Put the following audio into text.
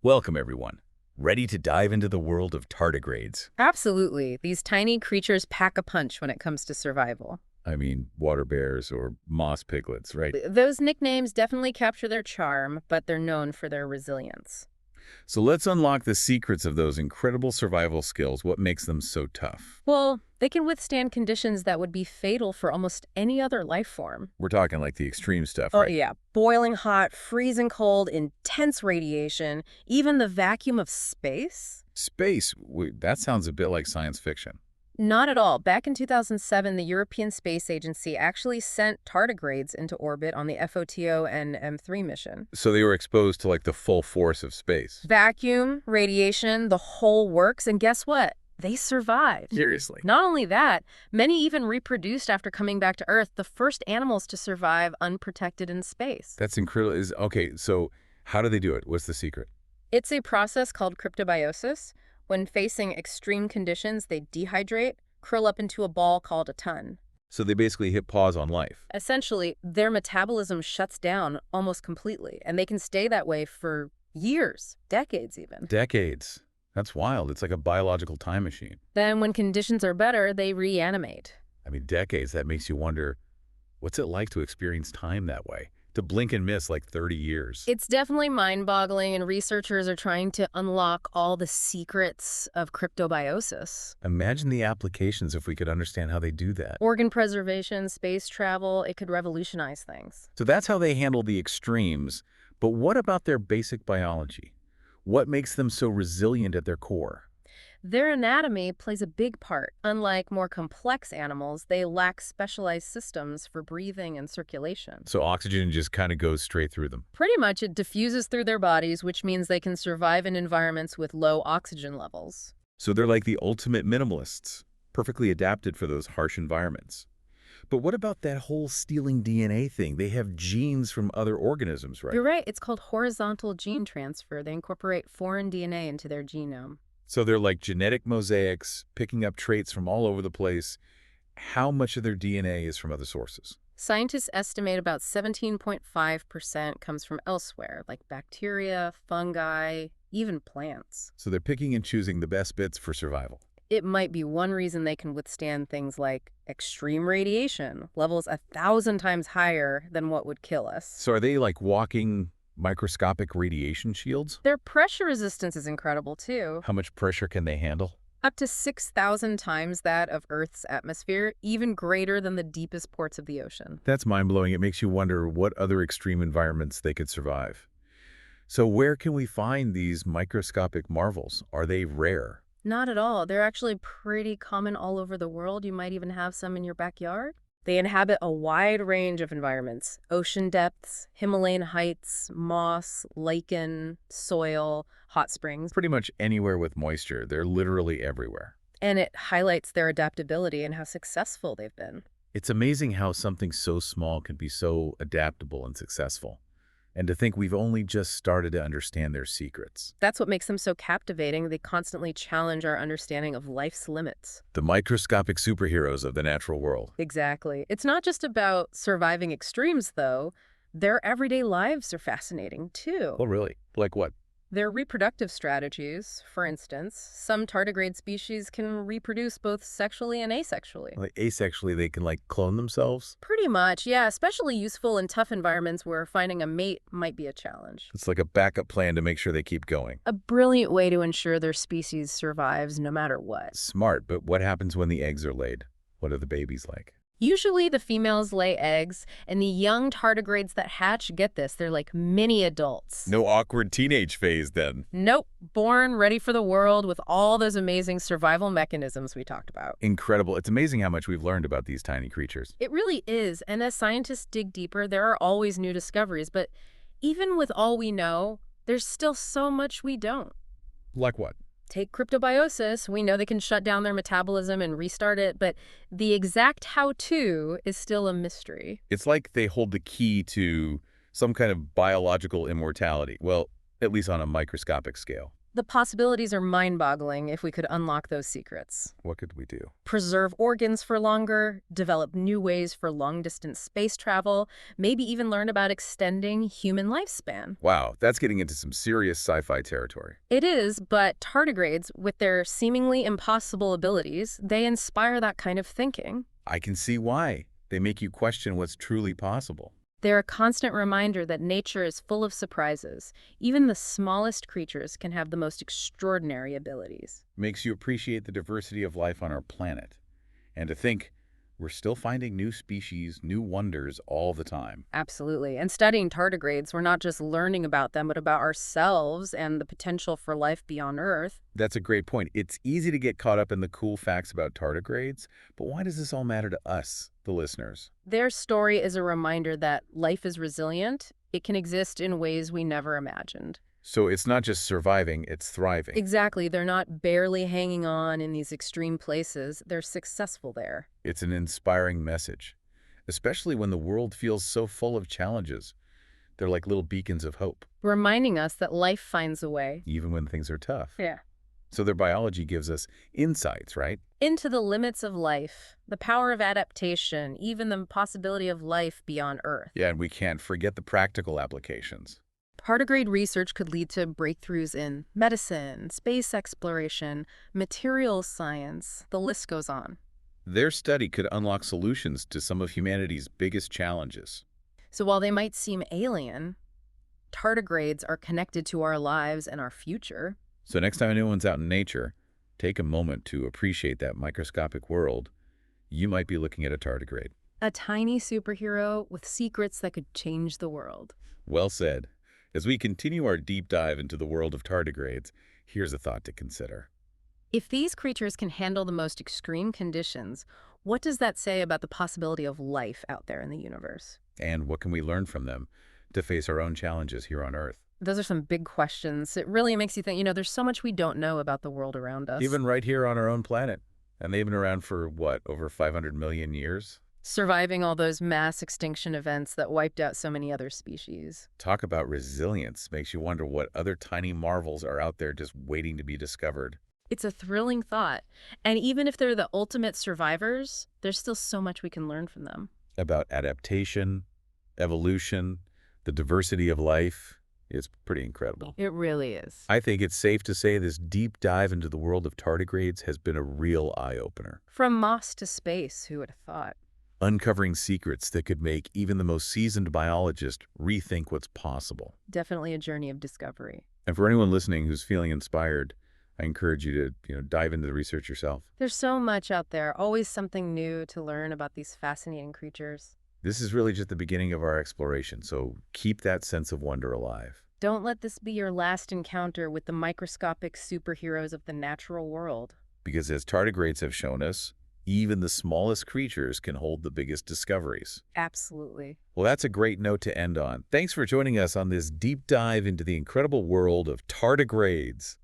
Welcome, everyone. Ready to dive into the world of tardigrades? Absolutely. These tiny creatures pack a punch when it comes to survival. I mean, water bears or moss piglets, right? Those nicknames definitely capture their charm, but they're known for their resilience. So let's unlock the secrets of those incredible survival skills. What makes them so tough? Well, they can withstand conditions that would be fatal for almost any other life form. We're talking like the extreme stuff, Oh, right? yeah. Boiling hot, freezing cold, intense radiation, even the vacuum of space? Space, that sounds a bit like science fiction. Not at all. Back in 2007, the European Space Agency actually sent tardigrades into orbit on the FOTO and M3 mission. So they were exposed to like the full force of space. Vacuum, radiation, the whole works, and guess what? They survived. Seriously. Not only that, many even reproduced after coming back to Earth, the first animals to survive unprotected in space. That's incredible. Okay, so how do they do it? What's the secret? It's a process called cryptobiosis. When facing extreme conditions, they dehydrate, curl up into a ball called a ton. So they basically hit pause on life. Essentially, their metabolism shuts down almost completely, and they can stay that way for years, decades even. Decades. That's wild. It's like a biological time machine. Then when conditions are better, they reanimate. I mean, decades, that makes you wonder, what's it like to experience time that way? To blink and miss like 30 years. It's definitely mind-boggling, and researchers are trying to unlock all the secrets of cryptobiosis. Imagine the applications if we could understand how they do that. Organ preservation, space travel, it could revolutionize things. So that's how they handle the extremes. But what about their basic biology? What makes them so resilient at their core? Their anatomy plays a big part. Unlike more complex animals, they lack specialized systems for breathing and circulation. So oxygen just kind of goes straight through them. Pretty much it diffuses through their bodies, which means they can survive in environments with low oxygen levels. So they're like the ultimate minimalists, perfectly adapted for those harsh environments. But what about that whole stealing DNA thing? They have genes from other organisms, right? You're right, it's called horizontal gene transfer. They incorporate foreign DNA into their genome. So they're like genetic mosaics, picking up traits from all over the place. How much of their DNA is from other sources? Scientists estimate about 17.5% comes from elsewhere, like bacteria, fungi, even plants. So they're picking and choosing the best bits for survival. It might be one reason they can withstand things like extreme radiation, levels 1,000 times higher than what would kill us. So are they like walking microscopic radiation shields? Their pressure resistance is incredible, too. How much pressure can they handle? Up to 6,000 times that of Earth's atmosphere, even greater than the deepest ports of the ocean. That's mind-blowing. It makes you wonder what other extreme environments they could survive. So where can we find these microscopic marvels? Are they rare? Not at all. They're actually pretty common all over the world. You might even have some in your backyard. They inhabit a wide range of environments: ocean depths, Himalayan heights, moss, lichen, soil, hot springs. Pretty much anywhere with moisture. They're literally everywhere. And it highlights their adaptability and how successful they've been. It's amazing how something so small can be so adaptable and successful. And to think we've only just started to understand their secrets. That's what makes them so captivating. They constantly challenge our understanding of life's limits. The microscopic superheroes of the natural world. Exactly. It's not just about surviving extremes, though. Their everyday lives are fascinating, too. Oh, really? Like what? Their reproductive strategies, for instance, some tardigrade species can reproduce both sexually and asexually. Like asexually, they can like clone themselves? Pretty much, yeah, especially useful in tough environments where finding a mate might be a challenge. It's like a backup plan to make sure they keep going. A brilliant way to ensure their species survives no matter what. Smart, but what happens when the eggs are laid? What are the babies like? Usually the females lay eggs, and the young tardigrades that hatch, get this, they're like mini adults. No awkward teenage phase then. Nope. Born, ready for the world, with all those amazing survival mechanisms we talked about. Incredible. It's amazing how much we've learned about these tiny creatures. It really is, and as scientists dig deeper, there are always new discoveries, but even with all we know, there's still so much we don't. Like what? Take cryptobiosis. We know they can shut down their metabolism and restart it, but the exact how-to is still a mystery. It's like they hold the key to some kind of biological immortality. Well, at least on a microscopic scale. The possibilities are mind-boggling if we could unlock those secrets. What could we do? Preserve organs for longer, develop new ways for long-distance space travel, maybe even learn about extending human lifespan. Wow, that's getting into some serious sci-fi territory. It is, but tardigrades, with their seemingly impossible abilities, they inspire that kind of thinking. I can see why. They make you question what's truly possible. They're a constant reminder that nature is full of surprises. Even the smallest creatures can have the most extraordinary abilities. Makes you appreciate the diversity of life on our planet. And to think we're still finding new species, new wonders all the time. Absolutely. And studying tardigrades, we're not just learning about them, but about ourselves and the potential for life beyond Earth. That's a great point. It's easy to get caught up in the cool facts about tardigrades, but why does this all matter to us, the listeners? Their story is a reminder that life is resilient. It can exist in ways we never imagined. So it's not just surviving, it's thriving. Exactly. They're not barely hanging on in these extreme places. They're successful there. It's an inspiring message, especially when the world feels so full of challenges. They're like little beacons of hope, Reminding us that life finds a way. even when things are tough. Yeah. So their biology gives us insights, right? Into the limits of life, the power of adaptation, even the possibility of life beyond Earth. Yeah, and we can't forget the practical applications. Tardigrade research could lead to breakthroughs in medicine, space exploration, materials science, the list goes on. Their study could unlock solutions to some of humanity's biggest challenges. So while they might seem alien, tardigrades are connected to our lives and our future. So next time anyone's out in nature, take a moment to appreciate that microscopic world. You might be looking at a tardigrade. A tiny superhero with secrets that could change the world. Well said. As we continue our deep dive into the world of tardigrades, here's a thought to consider. If these creatures can handle the most extreme conditions, what does that say about the possibility of life out there in the universe? And what can we learn from them to face our own challenges here on Earth? Those are some big questions. It really makes you think, there's so much we don't know about the world around us. Even right here on our own planet. And they've been around for, what, over 500 million years? Surviving all those mass extinction events that wiped out so many other species. Talk about resilience. Makes you wonder what other tiny marvels are out there just waiting to be discovered. It's a thrilling thought. And even if they're the ultimate survivors, there's still so much we can learn from them. About adaptation, evolution, the diversity of life. It's pretty incredible. It really is. I think it's safe to say this deep dive into the world of tardigrades has been a real eye-opener. From moss to space, who would have thought? Uncovering secrets that could make even the most seasoned biologist rethink what's possible. Definitely a journey of discovery. And for anyone listening who's feeling inspired, I encourage you to dive into the research yourself. There's so much out there, always something new to learn about these fascinating creatures. This is really just the beginning of our exploration, so keep that sense of wonder alive. Don't let this be your last encounter with the microscopic superheroes of the natural world. Because as tardigrades have shown us, even the smallest creatures can hold the biggest discoveries. Absolutely. Well, that's a great note to end on. Thanks for joining us on this deep dive into the incredible world of tardigrades.